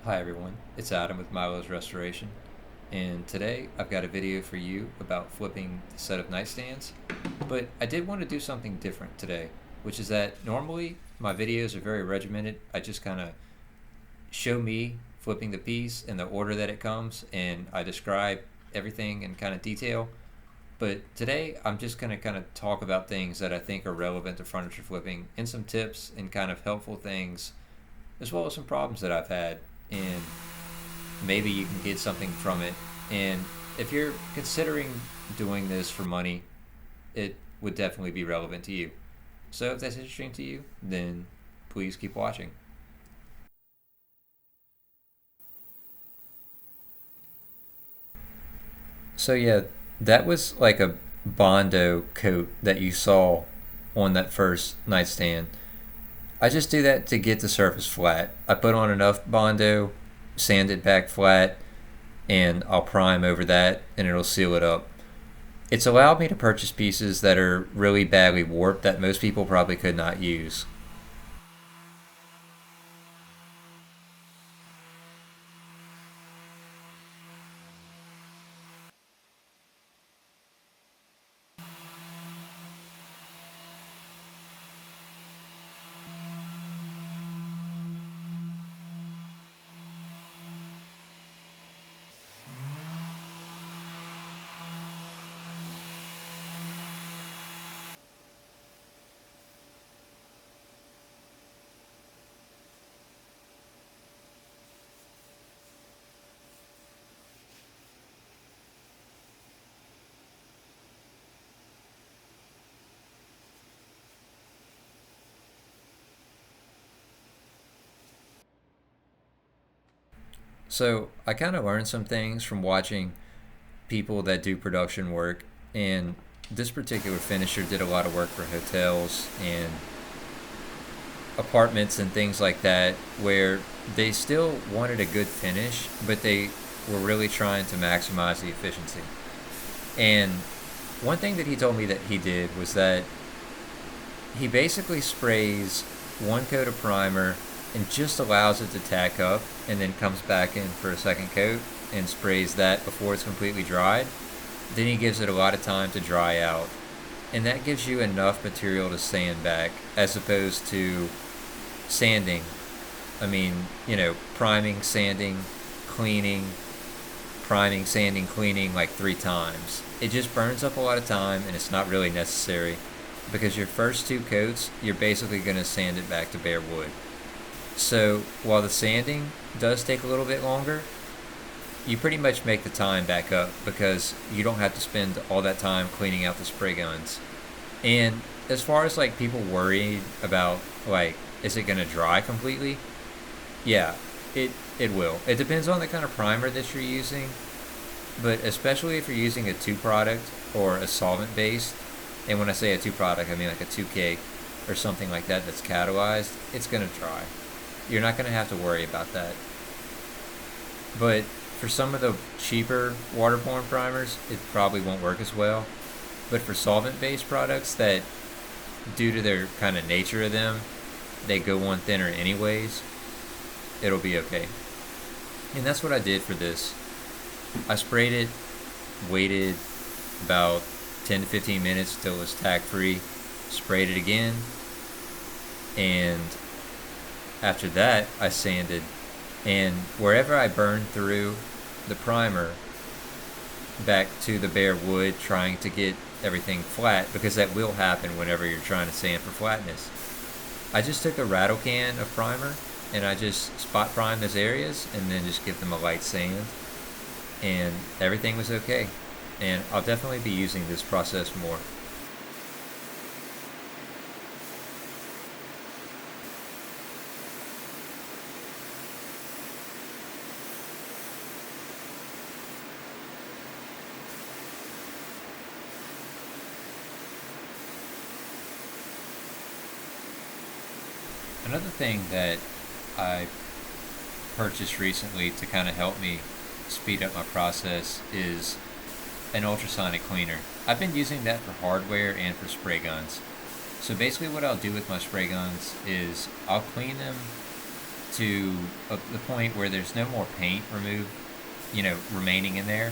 Hi everyone, it's Adam with Milo's Restoration, and today I've got a video for you about flipping the set of nightstands, but I did want to do something different today, which is that normally my videos are very regimented. I just kind of show me flipping the piece in the order that it comes, and I describe everything in kind of detail, but today I'm just going to kind of talk about things that I think are relevant to furniture flipping and some tips and kind of helpful things as well as some problems that I've had, and maybe you can get something from it. And if you're considering doing this for money, it would definitely be relevant to you. So if that's interesting to you, then please keep watching. So yeah, that was like a bondo coat that you saw on that first nightstand. I just do that to get the surface flat. I put on enough bondo, sand it back flat, and I'll prime over that and it'll seal it up. It's allowed me to purchase pieces that are really badly warped that most people probably could not use. So I kind of learned some things from watching people that do production work, and this particular finisher did a lot of work for hotels and apartments and things like that, where they still wanted a good finish, but they were really trying to maximize the efficiency. And one thing that he told me that he did was that he basically sprays one coat of primer and just allows it to tack up, and then comes back in for a second coat and sprays that before it's completely dried. Then he gives it a lot of time to dry out, and that gives you enough material to sand back, as opposed to sanding. I mean, priming, sanding, cleaning, priming, sanding, cleaning like 3 times. It just burns up a lot of time, and it's not really necessary, because your first 2 coats, you're basically going to sand it back to bare wood. So while the sanding does take a little bit longer, you pretty much make the time back up, because you don't have to spend all that time cleaning out the spray guns. And as far as like people worried about like, is it going to dry completely? Yeah, it will. It depends on the kind of primer that you're using, but especially if you're using a 2 product or a solvent based, and when I say a 2 product, I mean like a 2K or something like that that's catalyzed, it's going to dry. You're not going to have to worry about that. But for some of the cheaper waterborne primers, it probably won't work as well. But for solvent-based products that, due to their kind of nature of them, they go on thinner anyways, it'll be okay. And that's what I did for this. I sprayed it, waited about 10 to 15 minutes till it was tack-free, sprayed it again, and after that I sanded. And wherever I burned through the primer back to the bare wood, trying to get everything flat, because that will happen whenever you're trying to sand for flatness, I just took a rattle can of primer and I just spot primed those areas and then just give them a light sand, and everything was okay. And I'll definitely be using this process more. Another thing that I purchased recently to kind of help me speed up my process is an ultrasonic cleaner. I've been using that for hardware and for spray guns. So basically what I'll do with my spray guns is I'll clean them to the point where there's no more paint removed, remaining in there,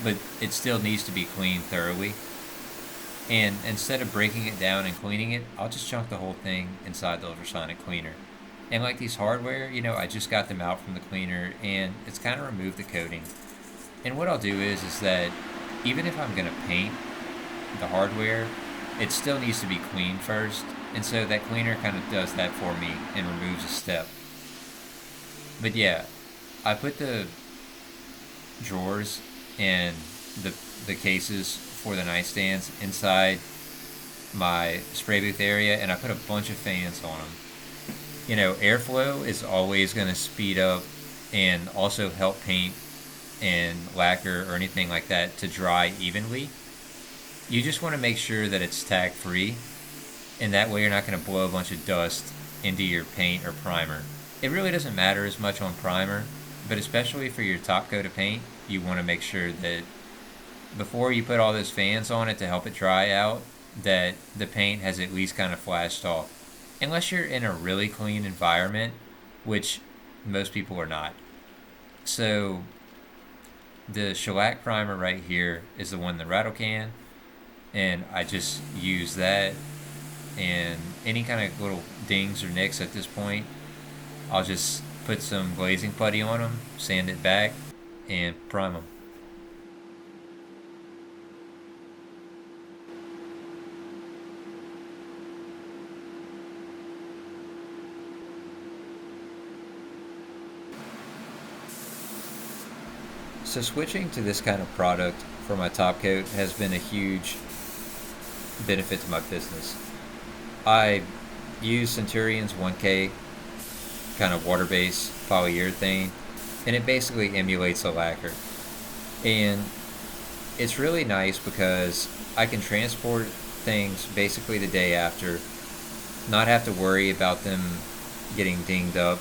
but it still needs to be cleaned thoroughly. And instead of breaking it down and cleaning it, I'll just chunk the whole thing inside the ultrasonic cleaner. And like these hardware, I just got them out from the cleaner and it's kind of removed the coating. And what I'll do is that even if I'm gonna paint the hardware, it still needs to be cleaned first. And so that cleaner kind of does that for me and removes a step. But yeah, I put the drawers and the cases for the nightstands inside my spray booth area, and I put a bunch of fans on them. Airflow is always going to speed up and also help paint and lacquer or anything like that to dry evenly. You just want to make sure that it's tack free, and that way you're not going to blow a bunch of dust into your paint or primer. It really doesn't matter as much on primer, but especially for your top coat of paint, you want to make sure that before you put all those fans on it to help it dry out, that the paint has at least kind of flashed off. Unless you're in a really clean environment, which most people are not. So the shellac primer right here is the one in the rattle can, and I just use that, and any kind of little dings or nicks at this point, I'll just put some glazing putty on them, sand it back, and prime them. So switching to this kind of product for my top coat has been a huge benefit to my business. I use Centurion's 1K kind of water-based polyurethane, and it basically emulates a lacquer. And it's really nice because I can transport things basically the day after, not have to worry about them getting dinged up.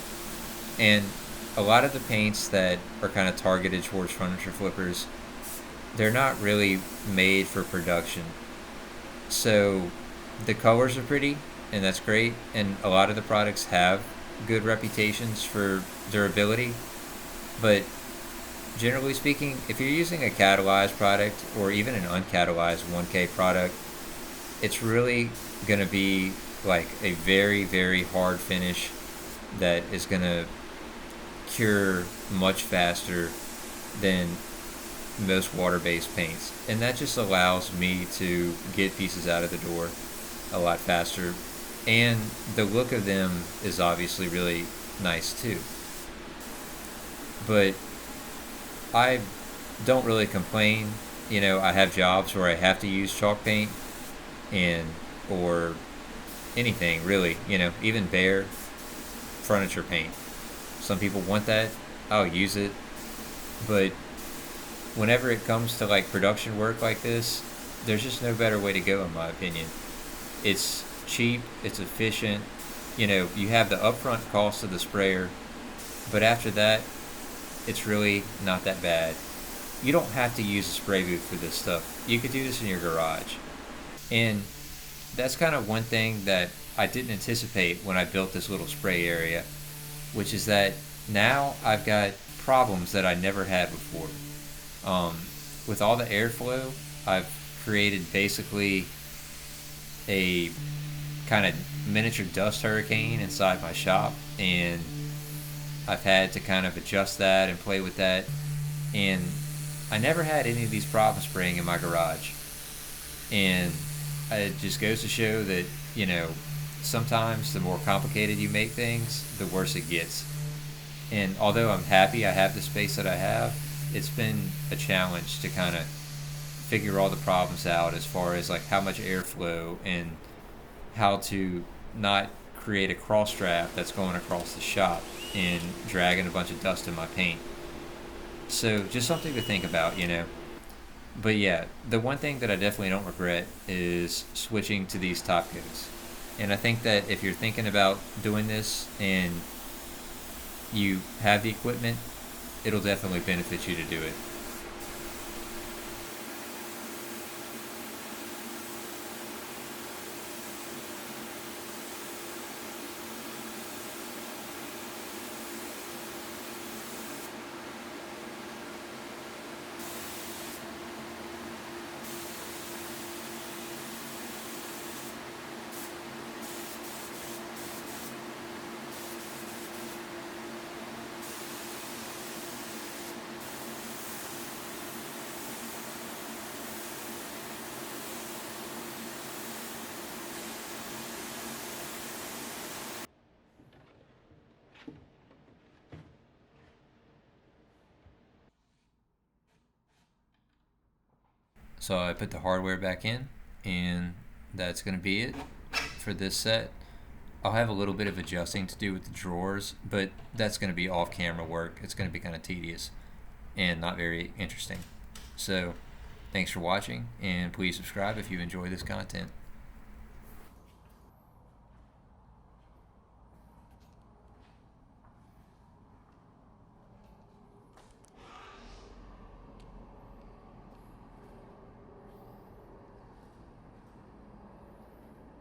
And a lot of the paints that are kind of targeted towards furniture flippers, they're not really made for production. So the colors are pretty, and that's great. And a lot of the products have good reputations for durability. But generally speaking, if you're using a catalyzed product or even an uncatalyzed 1K product, it's really going to be like a very, very hard finish that is going to cure much faster than most water-based paints, and that just allows me to get pieces out of the door a lot faster, and the look of them is obviously really nice too. But I don't really complain. I have jobs where I have to use chalk paint and or anything really, even bare furniture paint. Some people want that, I'll use it. But whenever it comes to like production work like this, there's just no better way to go in my opinion. It's cheap, it's efficient. You have the upfront cost of the sprayer, but after that, it's really not that bad. You don't have to use a spray booth for this stuff. You could do this in your garage. And that's kind of one thing that I didn't anticipate when I built this little spray area, which is that now I've got problems that I never had before. With all the airflow, I've created basically a kind of miniature dust hurricane inside my shop, and I've had to kind of adjust that and play with that. And I never had any of these problems spraying in my garage. And it just goes to show that, sometimes the more complicated you make things, the worse it gets. And although I'm happy I have the space that I have, it's been a challenge to kind of figure all the problems out as far as like how much airflow and how to not create a cross draft that's going across the shop and dragging a bunch of dust in my paint. So just something to think about. But yeah, the one thing that I definitely don't regret is switching to these top coats. And I think that if you're thinking about doing this and you have the equipment, it'll definitely benefit you to do it. So I put the hardware back in, and that's going to be it for this set. I'll have a little bit of adjusting to do with the drawers, but that's going to be off camera work. It's going to be kind of tedious and not very interesting. So thanks for watching, and please subscribe if you enjoy this content.